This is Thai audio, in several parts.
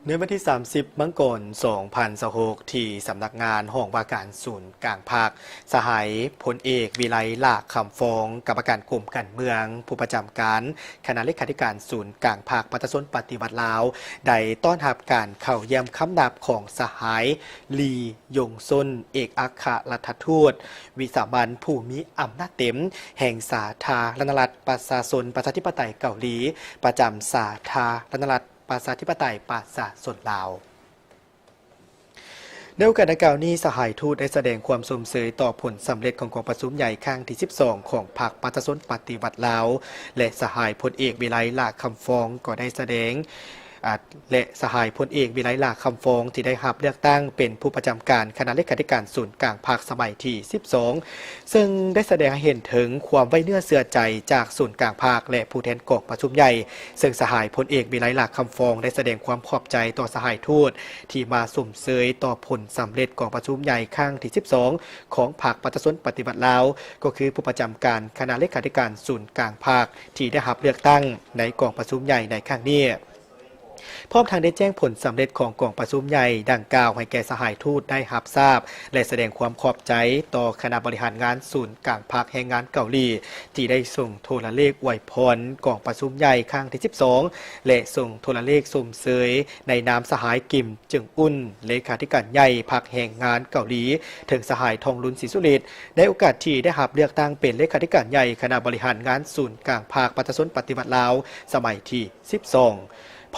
ในวันที่ 30 มังกร 2026ที่สำนักงานห้องว่าการศูนย์กลางภาคสหายพลเอกวิไลลาภคำฟองกรรมการกลุ่มการเมืองผู้ประจำการคณะเลขาธิการศูนย์กลางภาคประชาชนปฏิวัติลาวได้ต้อนรับการเข้าเยี่ยมคำนับของสหายลียงซนเอกอัครราชทูตวิสามัญผู้มีอำนาจเต็มแห่งสาธารณรัฐประชาชนประชาธิปไตยเกาหลีประจำสาธารณรัฐประชาธิปไตยประชาชนลาวในโอกาสดังกล่าวนี้สหายทูตได้แสดงความสมเสยต่อผลสำเร็จของกองประชุมใหญ่ครั้งที่ 12 ของพรรคประชาชนปฏิวัติลาวและสหายพลเอกวิไลลาภคำฟองก็ได้แสดงและสหายพลเอกวิไลลาภคำฟองที่ได้รับเลือกตั้งเป็นผู้ประจำการคณะเลขาธิการศูนย์กลางภาคสมัยที่ 12 ซึ่งได้แสดงให้เห็นถึงความไว้เนื้อเชื่อใจจากศูนย์กลางภาคและผู้แทนกองประชุมใหญ่ซึ่งสหายพลเอกวิไลลาภคำฟองได้แสดงความขอบใจต่อสหายทูตที่มาสมเสยต่อผลสำเร็จกองประชุมใหญ่ครั้งที่ 12 ของพรรคประชาชนปฏิวัติลาวก็คือผู้ประจำการคณะเลขาธิการศูนย์กลางภาคที่ได้รับเลือกตั้งในกองประชุมใหญ่ในครั้งนี้พร้อมทางได้แจ้งผลสำเร็จของกองประชุมใหญ่ดังกล่าวให้แก่สหายทูตได้รับทราบและแสดงความขอบใจต่อคณะบริหารงานศูนย์กลางภาคแห่งงานเกาหลีที่ได้ส่งโทรเลขอวยพรกองประชุมใหญ่ครั้งที่ 12 และส่งโทรเลขสมเสยในนามสหายกิมจึงอุ่นเลขาธิการใหญ่พรรคแห่งงานเกาหลีถึงสหายทองลุนศรีสุฤทธิ์ในโอกาสที่ได้รับเลือกตั้งเป็นเลขาธิการใหญ่คณะบริหารงานศูนย์กลางภาคประชาชนปฏิวัติลาวสมัยที่ 12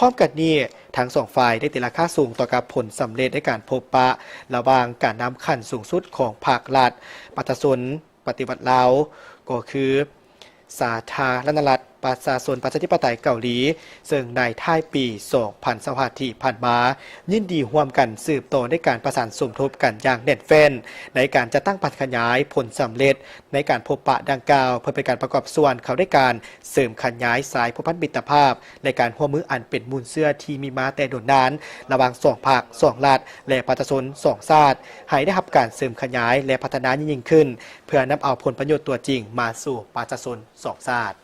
พร้อมกันนี้ทั้งสองฝ่ายได้ตีราคาสูงต่อกับผลสำเร็จในการพบปะระหว่างการนำขั้นสูงสุดของภาครัฐประชาชนปฏิวัติลาวก็คือสาธารณรัฐประชาชนประชาธิปไตยเกาหลีซึ่งในท้ายปี2025ที่ผ่านมายินดีร่วมกันสืบต่อในการประสานสมทบกันอย่างแน่นแฟ้นในการจะตั้งปัจขยายผลสำเร็จในการพบปะดังกล่าวเพื่อเป็นการประกอบส่วนเขาได้การเสริมขยายสายผูกพันมิตรภาพในการร่วมมืออันเป็นมูลเชื่อที่มีมาแต่โดนนานระหว่าง2ภาค2รัฐและประชาชน2ชาติให้ได้รับการเสริมขยายและพัฒนายิ่งขึ้นเพื่อนำเอาผลประโยชน์ตัวจริงมาสู่ประชาชน2ชาติ